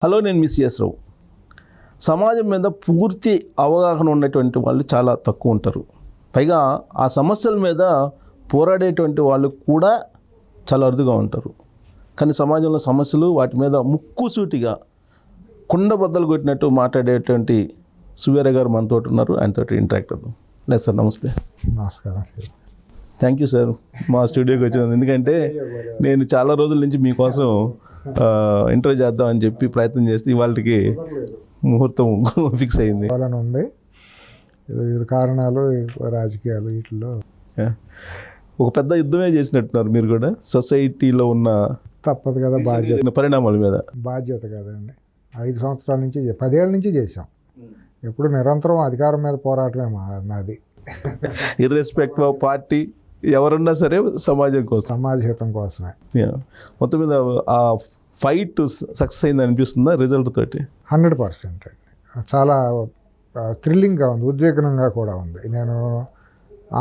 Hello, నేను miss yes రావు. సమాజం మీద పూర్తి అవగాహన ఉన్నటువంటి వాళ్ళు చాలా తక్కువ ఉంటారు. పైగా ఆ సమస్యల మీద పోరాడేటువంటి వాళ్ళు కూడా చాలా అరుదుగా ఉంటారు. కానీ సమాజంలో సమస్యలు వాటి మీద ముక్కుసూటిగా కుండ బద్దలు కొట్టినట్టు మాట్లాడేటువంటి సువేర గారు మనతో ఉన్నారు. ఆయనతో ఇంటరాక్ట్ అవుతాం. లేదు సార్, నమస్తే. నమస్కారం సార్. థ్యాంక్ యూ సార్ మా స్టూడియోకి వచ్చినందుకు. ఎందుకంటే నేను చాలా రోజుల నుంచి మీకోసం ఇంటర్వ్యూ చేద్దామని చెప్పి ప్రయత్నం చేస్తే ఇవాళకి ముహూర్తం ఫిక్స్ అయింది. ఉంది కారణాలు, రాజకీయాలు, వీటిలో ఒక పెద్ద యుద్ధమే చేసినట్టున్నారు మీరు కూడా సొసైటీలో ఉన్న తప్పదు కదా బాధ్యత, పరిణామాల మీద. బాధ్యత కదండి. 5 సంవత్సరాల నుంచి 10 ఏళ్ళ నుంచి చేసాం. ఎప్పుడు నిరంతరం అధికారం మీద పోరాటమే నాది. ఇర్రెస్పెక్టివ్ ఆఫ్ పార్టీ, ఎవరున్నా సరే సమాజం కోసం, సమాజ హితం కోసమే. మొత్తం మీద ఆ ఫైట్ సక్సెస్ అయింది అనిపిస్తుందా రిజల్ట్ తోటి? 100% అండి. చాలా థ్రిల్లింగ్గా ఉంది, ఉద్వేగనంగా కూడా ఉంది. నేను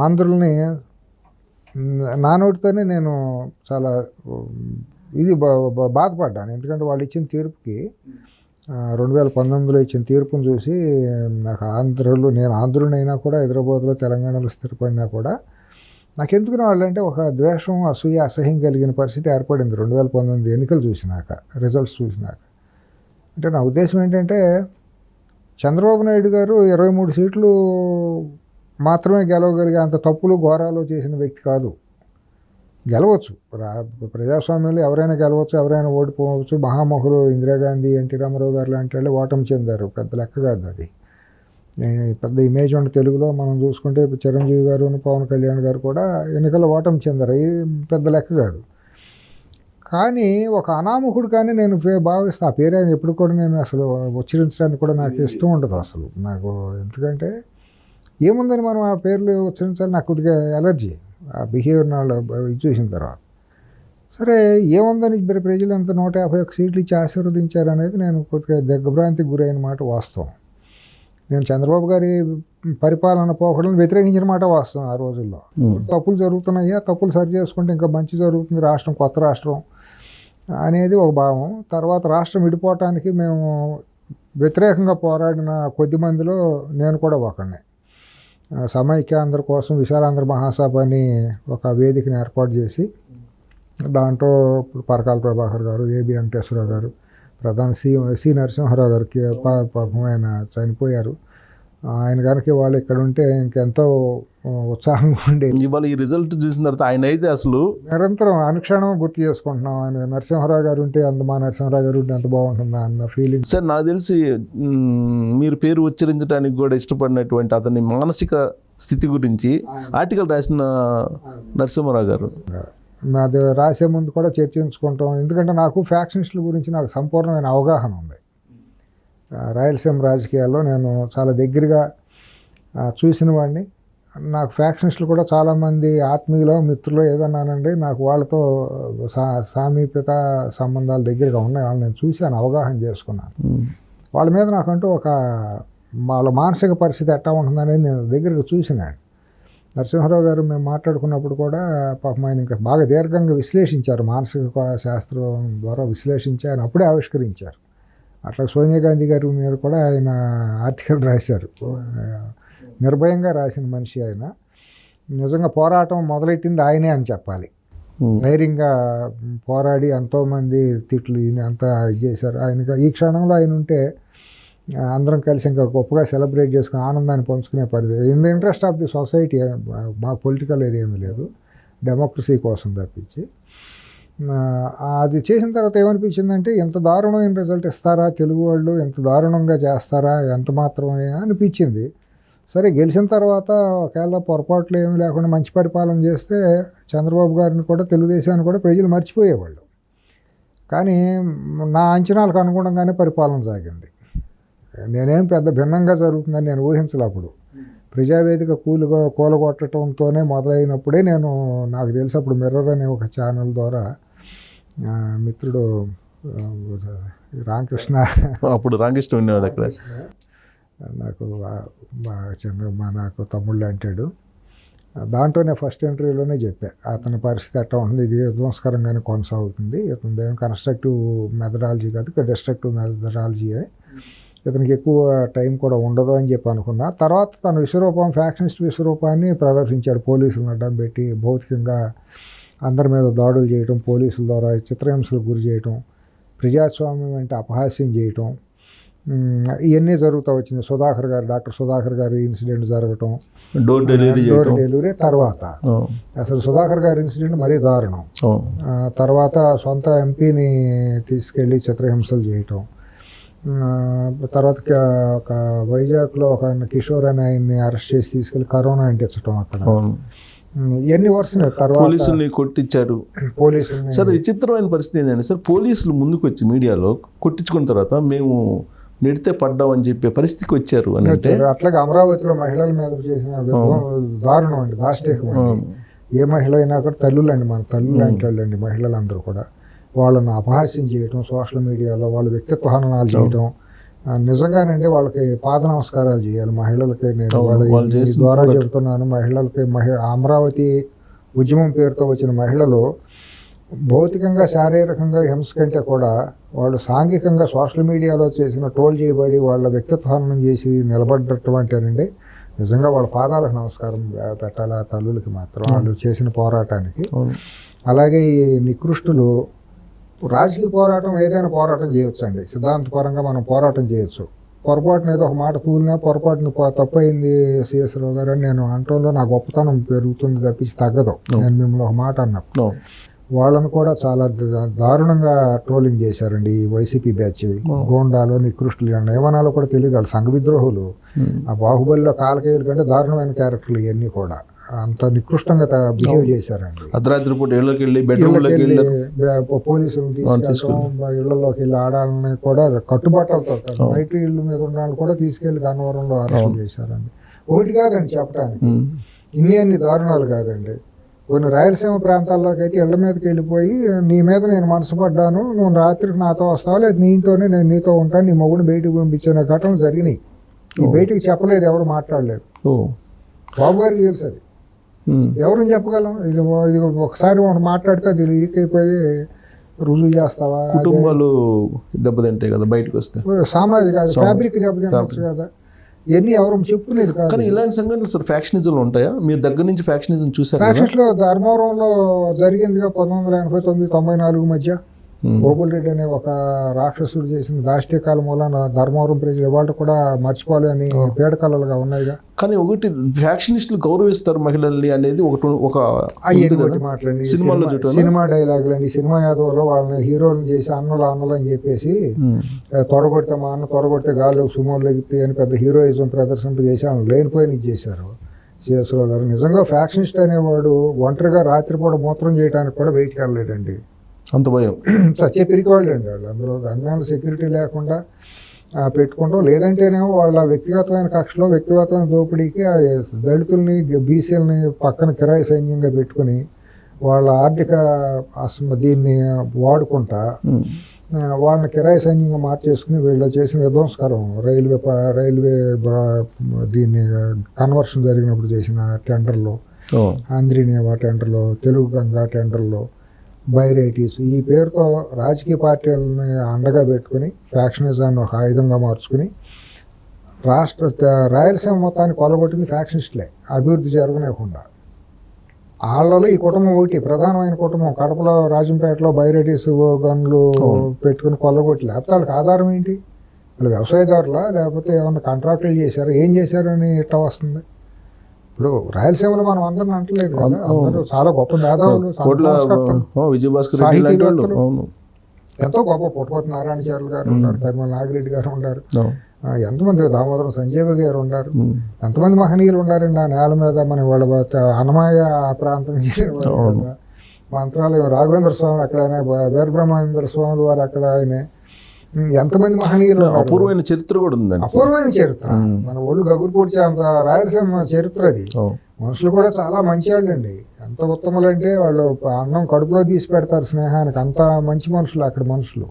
ఆంధ్రుల్ని నా నోటితోనే నేను చాలా బాధపడ్డాను. ఎందుకంటే వాళ్ళు ఇచ్చిన తీర్పుకి 2019లో ఇచ్చిన తీర్పును చూసి నాకు నేను ఆంధ్రునైనా కూడా హైదరాబాద్లో, తెలంగాణలో స్థిరపడినా కూడా నాకెందుకున్న వాళ్ళంటే ఒక ద్వేషం, అసూయ, అసహ్యం కలిగిన పరిస్థితి ఏర్పడింది 2019 ఎన్నికలు చూసినాక, రిజల్ట్స్ చూసినాక. అంటే నా ఉద్దేశం ఏంటంటే, చంద్రబాబు నాయుడు గారు 23 సీట్లు మాత్రమే గెలవగలిగే అంత తప్పులు, ఘోరాలు చేసిన వ్యక్తి కాదు. గెలవచ్చు, ప్రజాస్వామ్యంలో ఎవరైనా గెలవచ్చు, ఎవరైనా ఓడిపోవచ్చు. మహామహులు ఇందిరాగాంధీ, ఎన్టీ రామారావు గారు లాంటి వాళ్ళు ఓటమి చెందారు, పెద్ద లెక్క కాదు అది. పెద్ద ఇమేజ్ ఉండే తెలుగులో మనం చూసుకుంటే చిరంజీవి గారు, పవన్ కళ్యాణ్ గారు కూడా ఎన్నికల్లో ఓటమి చెందారు, అవి పెద్ద లెక్క కాదు. కానీ ఒక అనామకుడు కానీ నేను భావిస్తాను. ఆ పేరు ఎప్పుడు కూడా నేను అసలు ఉచ్చరించడానికి కూడా నాకు ఇష్టం ఉండదు అసలు నాకు. ఎందుకంటే ఏముందని మనం ఆ పేర్లు ఉచ్చరించాలి, నాకు కొద్దిగా ఎలర్జీ ఆ బిహేవియర్ నాళ్ళు ఇది చూసిన తర్వాత. సరే, ఏముందని ప్రజలు అంత 151 సీట్లు ఇచ్చి ఆశీర్వదించారు అనేది నేను కొద్దిగా దిగ్భ్రాంతికి గురైన మాట వాస్తవం. నేను చంద్రబాబు గారి పరిపాలన పోకడలను వ్యతిరేకించిన మాట వాస్తవం. ఆ రోజుల్లో తప్పులు జరుగుతున్నాయి, ఆ తప్పులు సరి చేసుకుంటే ఇంకా మంచి జరుగుతుంది, రాష్ట్రం, కొత్త రాష్ట్రం అనేది ఒక భావం. తర్వాత రాష్ట్రం విడిపోవటానికి మేము వ్యతిరేకంగా పోరాడిన కొద్ది మందిలో నేను కూడా ఒకడిని. సమైక్యాంధ్ర కోసం విశాలాంధ్ర మహాసభ అని ఒక వేదికని ఏర్పాటు చేసి, దాంట్లో ఇప్పుడు పరకాల ప్రభాకర్ గారు, ఏబి వెంకటేశ్వరరావు గారు, ప్రధాని సి నరసింహారావు గారికి పాపం ఆయన చనిపోయారు. ఆయన కనుక వాళ్ళు ఇక్కడ ఉంటే ఇంకెంతో ఉత్సాహంగా ఉండేది. ఇవాళ ఈ రిజల్ట్ చూసిన తర్వాత ఆయన అయితే అసలు నిరంతరం అనుక్షణం గుర్తు చేసుకుంటున్నాం. ఆయన నరసింహారావు గారు ఉంటే మా నరసింహారావు గారు ఉంటే ఎంత బాగుంటుందా అన్న ఫీలింగ్. సార్, నాకు తెలిసి మీరు పేరు ఉచ్చరించడానికి కూడా ఇష్టపడినటువంటి అతని మానసిక స్థితి గురించి ఆర్టికల్ రాసిన నరసింహారావు గారు అది రాసే ముందు కూడా చర్చించుకుంటాం. ఎందుకంటే నాకు ఫ్యాక్షనిస్టుల గురించి నాకు సంపూర్ణమైన అవగాహన ఉంది. రాయలసీమ రాజకీయాల్లో నేను చాలా దగ్గరగా చూసిన వాడిని. నాకు ఫ్యాక్షనిస్టులు కూడా చాలామంది ఆత్మీయులు, మిత్రులు ఏదన్నానండి. నాకు వాళ్ళతో సామీప్యత సంబంధాలు దగ్గరగా ఉన్నాయి. వాళ్ళని నేను చూశాను, అవగాహన చేసుకున్నాను. వాళ్ళ మీద నాకంటూ వాళ్ళ మానసిక పరిస్థితి ఎట్టా ఉంటుందనేది నేను దగ్గరగా చూసినాను. నరసింహారావు గారు మేము మాట్లాడుకున్నప్పుడు కూడా పాపం ఆయన ఇంకా బాగా దీర్ఘంగా విశ్లేషించారు, మానసిక శాస్త్రం ద్వారా విశ్లేషించి ఆయన అప్పుడే ఆవిష్కరించారు. అట్లా సోనియా గాంధీ గారి మీద కూడా ఆయన ఆర్టికల్ రాశారు. నిర్భయంగా రాసిన మనిషి ఆయన. నిజంగా పోరాటం మొదలెట్టింది ఆయనే అని చెప్పాలి. ధైర్యంగా పోరాడి ఎంతోమంది తిట్లు అంతా చేశారు. ఆయనగా ఈ క్షణంలో ఆయన ఉంటే అందరం కలిసి ఇంకా గొప్పగా సెలబ్రేట్ చేసుకుని ఆనందాన్ని పంచుకునే పరిస్థితి. In the interest of the society, మా పొలిటికల్ ఏమీ లేదు, డెమోక్రసీ కోసం తప్పించి. అది చేసిన తర్వాత ఏమనిపించిందంటే, ఎంత దారుణమైన రిజల్ట్ ఇస్తారా తెలుగు వాళ్ళు, ఎంత దారుణంగా చేస్తారా, ఎంత మాత్రమే అనిపించింది. సరే, గెలిచిన తర్వాత ఒకవేళ పొరపాట్లు ఏమీ లేకుండా మంచి పరిపాలన చేస్తే చంద్రబాబు గారిని కూడా, తెలుగుదేశాన్ని కూడా ప్రజలు మర్చిపోయేవాళ్ళు. కానీ నా అంచనాలకు అనుగుణంగానే పరిపాలన సాగింది. నేనేం పెద్ద భిన్నంగా జరుగుతుందని నేను ఊహించలేప్పుడు. ప్రజావేదిక కూలగొట్టడంతోనే మొదలైనప్పుడే నాకు తెలిసి అప్పుడు మిర్రర్ అనే ఒక ఛానల్ ద్వారా మిత్రుడు రామకృష్ణ, అప్పుడు రామకృష్ణ ఉండేవాడు అక్కడ, నాకు నాకు తమ్ముళ్ళు అంటాడు. దాంట్లోనే ఫస్ట్ ఇంటర్వ్యూలోనే చెప్పా అతని పరిస్థితి ఎట్లా ఉంటుంది, ఇది విధ్వంసకరంగానే కొనసాగుతుంది, ఇతనిది ఏం కన్స్ట్రక్టివ్ మెథడాలజీ కాదు డిస్ట్రక్టివ్ మెథడాలజీ, ఇతనికి ఎక్కువ టైం కూడా ఉండదు అని చెప్పి అనుకున్నా. తర్వాత తన విశ్వరూపం ఫ్యాక్షనిస్ట్ విశ్వరూపాన్ని ప్రదర్శించాడు. పోలీసులను అడ్డం పెట్టి భౌతికంగా అందరి మీద దాడులు చేయటం, పోలీసుల ద్వారా చిత్రహింసలకు గురి చేయటం, ప్రజాస్వామ్యం అంటే అపహాస్యం చేయటం, ఇవన్నీ జరుగుతూ వచ్చింది. డాక్టర్ సుధాకర్ గారి ఇన్సిడెంట్ జరగటం, డోర్ డెలివరీ తర్వాత అసలు సుధాకర్ గారి ఇన్సిడెంట్ మరీ దారుణం. తర్వాత సొంత ఎంపీని తీసుకెళ్ళి చిత్రహింసలు చేయటం, తర్వాత ఒక వైజాగ్లో ఒక కిషోర్ అని ఆయన్ని అరెస్ట్ చేసి తీసుకెళ్ళి కరోనా అంటించడం అక్కడ, ఇవన్నీ వరుసనే. తర్వాత పోలీసుల్ని కొట్టించారు. పోలీసులు సార్ విచిత్రమైన పరిస్థితి ఏంటంటే సార్, పోలీసులు ముందుకు వచ్చి మీడియాలో కొట్టించుకున్న తర్వాత మేము నెడితే పడ్డామని చెప్పే పరిస్థితికి వచ్చారు అని అంటే, అట్లాగే అమరావతిలో మహిళల మీద చేసిన దారుణం అండి, దాష్టీకం అండి. ఏ మహిళ అయినా కూడా తల్లులండి, మన తల్లులు అంటాళ్ళండి మహిళలందరూ కూడా. వాళ్ళని అపహాస్యం చేయటం, సోషల్ మీడియాలో వాళ్ళ వ్యక్తిత్వ హననాలు చేయటం, నిజంగానండి వాళ్ళకి పాద నమస్కారాలు చేయాలి మహిళలకి. నేను వాళ్ళ ద్వారా చెబుతున్నాను, మహిళలకి అమరావతి ఉద్యమం పేరుతో వచ్చిన మహిళలు భౌతికంగా శారీరకంగా హింస కంటే కూడా వాళ్ళు సాంఘికంగా సోషల్ మీడియాలో చేసిన ట్రోల్ చేయబడి వాళ్ళ వ్యక్తిత్వ హననం చేసి నిలబడ్డటువంటినండి. నిజంగా వాళ్ళ పాదాలకు నమస్కారం పెట్టాలి ఆ తల్లులకి మాత్రం, వాళ్ళు చేసిన పోరాటానికి. అలాగే ఈ నికృష్టులు రాజకీయ పోరాటం, ఏదైనా పోరాటం చేయొచ్చు అండి, సిద్ధాంతపరంగా మనం పోరాటం చేయొచ్చు. పొరపాటున ఏదో ఒక మాట తూలినా పొరపాటున తప్పు అయింది సిఎస్ రావు గారు అని నేను అంటంలో నా గొప్పతనం పెరుగుతుంది తప్పించి తగ్గదు. నేను మిమ్మల్ని ఒక మాట అన్నప్పుడు వాళ్ళను కూడా చాలా దారుణంగా ట్రోలింగ్ చేశారండి ఈ వైసీపీ బ్యాచ్. గోండాలు, నికృష్టులు ఏమనాలో కూడా తెలియదు, వాళ్ళు సంఘ విద్రోహులు. ఆ బాహుబలిలో కాలకేయుల కంటే దారుణమైన క్యారెక్టర్లు ఇవన్నీ కూడా అంత నికృష్టంగా బిహేవ్ చేశారండి. అర్ధరాత్రి పూట ఇళ్ళకి వెళ్ళి బెడ్రూమ్లోకి వెళ్ళి పోలీసులను తీసుకెళ్ళడం, ఇళ్లలోకి వెళ్ళి ఆడాలని కూడా కట్టుబాట్లతో బయట ఇళ్ళ మీద ఉన్న వాళ్ళు కూడా తీసుకెళ్లి గన్నవరంలో అరెస్ట్ చేశారండి. ఒకటి కాదండి చెప్పడానికి, అన్ని దారుణాలు కాదండి. కొన్ని రాయలసీమ ప్రాంతాల్లోకి అయితే ఇళ్ల మీదకి వెళ్ళిపోయి, నీ మీద నేను మనసు పడ్డాను, నువ్వు రాత్రికి నాతో వస్తావు, లేదు నీ ఇంట్లోనే నేను నీతో ఉంటాను, నీ మొగుడు బయటకు పంపించిన ఘటనలు జరిగినాయి. ఈ బయటికి చెప్పలేదు, ఎవరు మాట్లాడలేదు. బాబు గారికి తెలుసు అది, ఎవరిని చెప్పగలం. ఇది ఒకసారి మనం మాట్లాడితే అది లీక్ అయిపోయి రుజువు చేస్తావా? కుటుంబాలు దెబ్బతింటాయి కదా బయటకు వస్తే, సామాజిక ఫ్యాబ్రిక్ దెబ్బతింటచ్చు కదా, ఇవన్నీ ఎవరు చెప్పుకునేది కాదు. కానీ ఇలాంటి సంఘటనలు సార్ ఫ్యాక్షనిజంలు ఉంటాయా? మీరు దగ్గర నుంచి ఫ్యాక్షనిజం చూసారు? ఫ్యాక్షన్స్లో ధర్మవరంలో జరిగిందిగా 1989-94 మధ్య గోకుల్ రెడ్డి అనే ఒక రాక్షసుడు చేసిన దాష్టీకాల మూలన ధర్మవరం ప్రజలు ఇవాళ కూడా మర్చిపోలేని పీడకలలుగా ఉన్నాయిగా. కానీ ఒకటి ఫ్యాక్షనిస్టులు గౌరవిస్తారు మహిళల్ని అనేది ఒక మాట్లాడి సినిమా డైలాగులండి. సినిమా యాదవ్లో వాళ్ళని హీరోలను చేసి అన్నలు అని చెప్పేసి తొడగొడితే మా అన్న తొడగొడితే గాల్లో సుమోలు ఎగితే అని పెద్ద హీరోయిజం ప్రదర్శింపజేసి వాళ్ళని లేనిపోయిన చేశారు సిఎస్రావు గారు. నిజంగా ఫ్యాక్షనిస్ట్ అనేవాడు ఒంటరిగా రాత్రిపూట మూత్రం చేయడానికి కూడా బయటికి వెళ్ళలేడండి, అంత భయం. చచ్చే పిరికివాళ్ళు అండి వాళ్ళు. అందులో గన్మ్యాన్ సెక్యూరిటీ లేకుండా పెట్టుకుంటాం, లేదంటేనేమో వాళ్ళ వ్యక్తిగతమైన కక్షలో వ్యక్తిగతమైన దోపిడీకి దళితుల్ని బీసీలని పక్కన కిరాయి సైన్యంగా పెట్టుకుని వాళ్ళ ఆర్థిక దీన్ని వాడుకుంటా వాళ్ళని కిరాయి సైన్యంగా మార్చేసుకుని వీళ్ళు చేసిన విధ్వంసకరం రైల్వే దీన్ని కన్వర్షన్ జరిగినప్పుడు చేసిన టెండర్లో, ఆంధ్రీనేవా టెండర్లో, తెలుగు గంగా టెండర్లో, బైరైటీస్ ఈ పేరుతో రాజకీయ పార్టీలని అండగా పెట్టుకుని ఫ్యాక్షనిజాన్ని ఒక ఆయుధంగా మార్చుకుని రాయలసీమ మొత్తాన్ని కొలగొట్టింది ఫ్యాక్షనిస్టులే, అభివృద్ధి జరగలేకుండా. వాళ్ళలో ఈ కుటుంబం ఒకటి ప్రధానమైన కుటుంబం. కడపలో రాజంపేటలో బైరైటీస్ గన్లు పెట్టుకుని కొల్లగొట్టి, లేకపోతే వాళ్ళకి ఆధారం ఏంటి? వాళ్ళు వ్యవసాయదారులా లేకపోతే ఏమన్నా కాంట్రాక్టులు చేశారు, ఏం చేశారు అని ఇట్లా వస్తుంది. ఇప్పుడు రాయలసీమలో మనం అందరిని అంటలేదు కదా, అందరూ చాలా గొప్ప మేధావులు, ఎంతో గొప్ప పుట్టపతి నారాయణచార్యులు గారు ఉన్నారు, కర్మల నాగిరెడ్డి గారు ఉన్నారు, ఎంతమంది దామోదరం సంజీవ గారు ఉన్నారు, ఎంతమంది మహనీయులు ఉన్నారండి ఆ నేల మీద. మన వాళ్ళ అన్నమయ్య ప్రాంతం మంత్రాలయం రాఘవేంద్ర స్వామి అక్కడనే, వీరబ్రహ్మేంద్ర స్వామి వారు అక్కడ ఆయనే, ఎంతమంది మహనీయులు. అపూర్వమైన చరిత్ర కూడా ఉందండి, అపూర్వమైన చరిత్ర. మన ఒళ్ళు గగురుపూడ్చే అంత రాయలసీమ చరిత్ర అది. మనుషులు కూడా చాలా మంచి వాళ్ళు అండి, ఎంత ఉత్తములు అంటే వాళ్ళు అన్నం కడుపులో తీసి పెడతారు స్నేహానికి, అంత మంచి మనుషులు అక్కడ మనుషులు.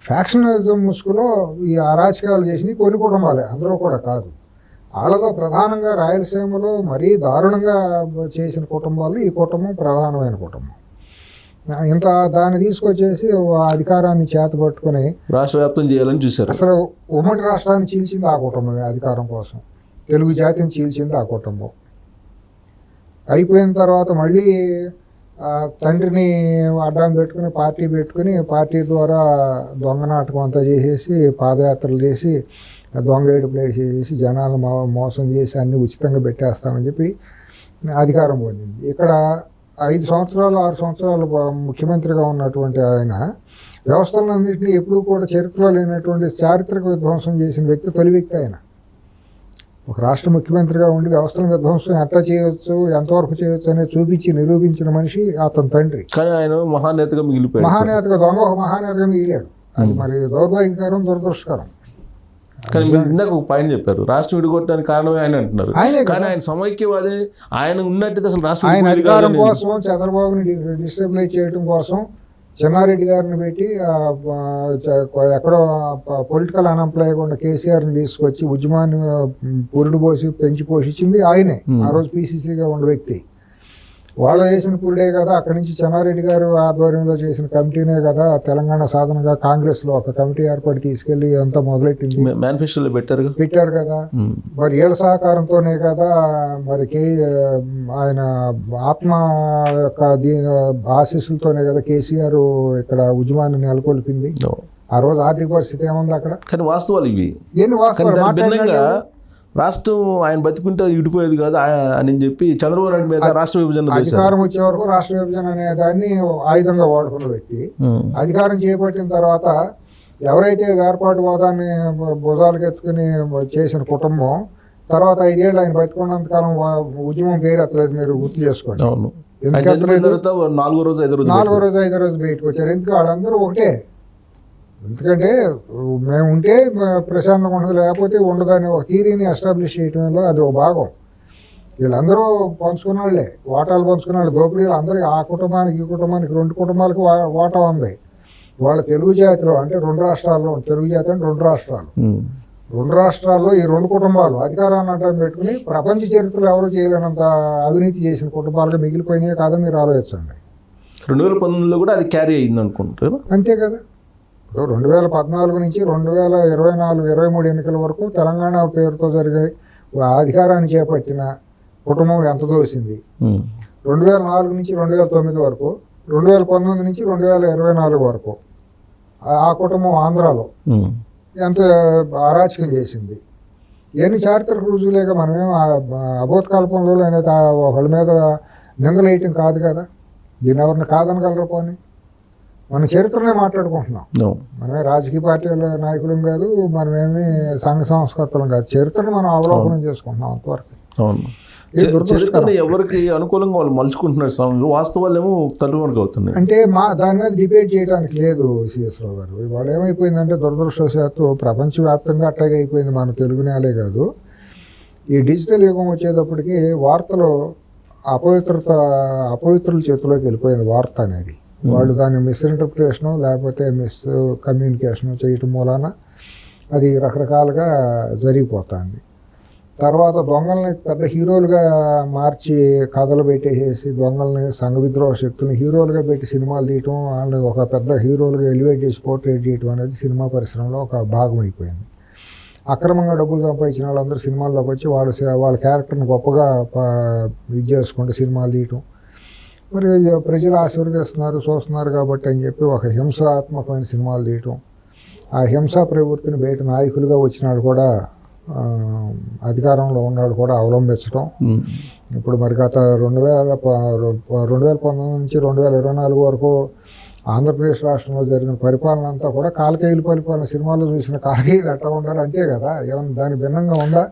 ఫ్యాక్షనిజం ముసుగులో ఈ అరాచకాలు చేసి కొన్ని కుటుంబాలే, అందరూ కూడా కాదు. వాళ్ళలో ప్రధానంగా రాయలసీమలో మరీ దారుణంగా చేసిన కుటుంబాలు ఈ కుటుంబం ప్రధానమైన కుటుంబం. ఇంత దాన్ని తీసుకొచ్చేసి అధికారాన్ని చేతపట్టుకుని రాష్ట్ర వ్యాప్తం చేయాలని చూశారు. అసలు ఉమ్మడి రాష్ట్రాన్ని చీల్చింది ఆ కుటుంబమే. అధికారం కోసం తెలుగు జాతిని చీల్చింది ఆ కుటుంబం. అయిపోయిన తర్వాత మళ్ళీ తండ్రిని అడ్డం పెట్టుకుని పార్టీ ద్వారా దొంగ నాటకం అంతా చేసేసి పాదయాత్రలు చేసి దొంగ ఏడుపులు చేసేసి జనాలను మోసం చేసి అన్ని ఉచితంగా పెట్టేస్తామని చెప్పి అధికారం పొందింది. ఇక్కడ 5 సంవత్సరాలు 6 సంవత్సరాలు ముఖ్యమంత్రిగా ఉన్నటువంటి ఆయన వ్యవస్థలన్నింటినీ ఎప్పుడూ కూడా చరిత్రలో లేనటువంటి చారిత్రక విధ్వంసం చేసిన వ్యక్తి తొలి వ్యక్తి ఆయన. ఒక రాష్ట్ర ముఖ్యమంత్రిగా ఉండి వ్యవస్థల విధ్వంసం ఎట్లా చేయవచ్చు, ఎంతవరకు చేయవచ్చు అనేది చూపించి నిరూపించిన మనిషి అతని తండ్రి. కానీ ఆయన మహానేతగా మిగిలిపోయాడు. మహానేతగా దొంగ ఒక మహానేతగా మిగిలాడు. అది మరి దౌర్భాగ్యకరం, దురదృష్టకరం. కానీ మీరు ఇందాక ఒక పాయింట్ చెప్పారు, రాష్ట్రం విడిగొట్టడానికి కారణమే ఆయన అంటున్నారు. కానీ ఆయన సమైక్యవాది, ఆయన ఉన్నట్టు అసలు రాష్ట్రం ఆయన అధికారం కోసం చంద్రబాబుని డిస్టెబిలైజ్ చేయడం కోసం చెన్నారెడ్డి గారిని పెట్టి ఎక్కడో పొలిటికల్ అన్ఎంప్లాయ్ ఉన్న కేసీఆర్ని తీసుకొచ్చి ఉద్యమాన్ని పురుడు పోసి పెంచి పోషించింది ఆయనే. ఆ రోజు పీసీసీగా ఉన్న వ్యక్తి. వాళ్ళు చేసిన పురుడే కదా, అక్కడి నుంచి చెన్నారెడ్డి గారు ఆధ్వర్యంలో చేసిన కమిటీనే కదా తెలంగాణ సాధనగా కాంగ్రెస్లో ఒక కమిటీ ఏర్పాటు తీసుకెళ్లి అంతా మొదలెట్టింది. మేనిఫెస్టోలో పెట్టారు కదా. మరి ఏళ్ళ సహకారంతోనే కదా మరి ఆయన ఆత్మ యొక్క ఆశీస్సులతోనే కదా కేసీఆర్ ఇక్కడ ఉద్యమాన్ని నెలకొల్పింది. ఆ రోజు ఆర్థిక పరిస్థితి ఏముంది అక్కడ? కానీ వాస్తవాలు ఇవి. ఎన్ని వాస్తవాలు? రాష్ట్రం ఆయన బతికుంటే ఇడిపోయేది కాదు అని చెప్పి చంద్రబాబు నాయుడు మీద రాష్ట్ర విభజన అధికారం వచ్చే వరకు రాష్ట్ర విభజన అనే దాన్ని ఆయుధంగా వాడుకున్న వ్యక్తి అధికారం చేపట్టిన తర్వాత ఎవరైతే వేర్పాటువాదాన్ని భుజాలకు ఎత్తుకుని చేసిన కుటుంబం తర్వాత 5 ఏళ్ళు ఆయన బతికున్నంత కాలం ఉద్యమం పేరు ఎత్తలేదు. మీరు గుర్తు చేసుకోండి. నాలుగో రోజు 5 రోజు బయటకు వచ్చారు. ఎందుకు? వాళ్ళందరూ ఒకటే. ఎందుకంటే మేము ఉంటే ప్రశాంతంగా ఉండదు, లేకపోతే ఉండదని ఒక థీరీని ఎస్టాబ్లిష్ చేయడంలో అది ఒక భాగం. వీళ్ళందరూ పంచుకున్న వాళ్ళే, వాటాలు పంచుకున్న వాళ్ళు. దోపిడీలు అందరూ ఆ కుటుంబానికి ఈ కుటుంబానికి 2 కుటుంబాలకు వాటా ఉంది. వాళ్ళ తెలుగు జాతిలో అంటే 2 రాష్ట్రాల్లో తెలుగు జాతి అంటే 2 రాష్ట్రాలు. 2 రాష్ట్రాల్లో ఈ 2 కుటుంబాలు అధికారాన్ని అడ్డం పెట్టుకుని ప్రపంచ చరిత్రలో ఎవరు చేయలేనంత అవినీతి చేసిన కుటుంబాలుగా మిగిలిపోయినాయి కాదా మీరు ఆలోచించండి. 2019లో కూడా అది క్యారీ అయింది అనుకుంటారు. అంతే కదా. 2014 నుంచి 2024-23 ఎన్నికల వరకు తెలంగాణ పేరుతో జరిగే అధికారాన్ని చేపట్టిన కుటుంబం ఎంత దోసింది? 2004 నుంచి 2009 వరకు, 2019 నుంచి 2024 వరకు ఆ కుటుంబం ఆంధ్రాలో ఎంత అరాచకం చేసింది? ఎన్ని చారిత్రక రుజువులేక మనమేం అబోధకల్పంలో అనేది ఒకళ్ళ మీద నిందలేయటం కాదు కదా. దీన్ని ఎవరిని కాదనగలరు? పోనీ మన చరిత్రనే మాట్లాడుకుంటున్నాం. మనమే రాజకీయ పార్టీల నాయకులం కాదు, మనమేమి సంఘ సంస్కర్తలం కాదు. చరిత్రను మనం అవలోకనం చేసుకుంటున్నాం అంతవరకు. చరిత్రను ఎవరికి అనుకూలంగా వాళ్ళు మలుచుకుంటున్నారు సమయంలో వాస్తవాలు ఏమో తల్లువరకు అవుతుంది. అంటే దాని మీద డిబేట్ చేయడానికి లేదు సిఎస్ రావు గారు. ఇవాళ ఏమైపోయిందంటే దురదృష్టవశాత్తు ప్రపంచవ్యాప్తంగా అట్టాగే అయిపోయింది. మన తెలుగు నేలే కాదు, ఈ డిజిటల్ యుగం వచ్చేటప్పటికి వార్తలు అపవిత్రుల చేతిలోకి వెళ్ళిపోయింది వార్త అనేది. వాళ్ళు దాన్ని మిస్ఇంటర్ప్రిటేషను లేకపోతే కమ్యూనికేషను చేయటం మూలాన అది రకరకాలుగా జరిగిపోతుంది. తర్వాత దొంగల్ని పెద్ద హీరోలుగా మార్చి కథలు పెట్టేసేసి దొంగల్ని సంఘ విద్రోహ శక్తుల్ని హీరోలుగా పెట్టి సినిమాలు తీయటం, వాళ్ళని ఒక పెద్ద హీరోలుగా ఎలివేట్ చేసి పోర్ట్రేట్ చేయటం అనేది సినిమా పరిశ్రమలో ఒక భాగం అయిపోయింది. అక్రమంగా డబ్బులు సంపాదించిన వాళ్ళందరూ సినిమాల్లోకి వచ్చి వాళ్ళ క్యారెక్టర్ని గొప్పగా ఇది చేసుకుంటే సినిమాలు తీయటం. మరి ప్రజలు ఆశీర్వదిస్తున్నారు చూస్తున్నారు కాబట్టి అని చెప్పి ఒక హింసాత్మకమైన సినిమాలు తీయటం, ఆ హింసా ప్రవృత్తిని బయట నాయకులుగా వచ్చినాడు కూడా అధికారంలో ఉన్నాడు కూడా అవలంబించడం. ఇప్పుడు మరి గత 2019 నుంచి 2024 వరకు ఆంధ్రప్రదేశ్ రాష్ట్రంలో జరిగిన పరిపాలన అంతా కూడా కాలకేయులు పరిపాలన. సినిమాలో చూసిన కాలకేయులు ఎట్లా ఉండాలి అంతే కదా, ఏమన్నా దాని భిన్నంగా ఉందా?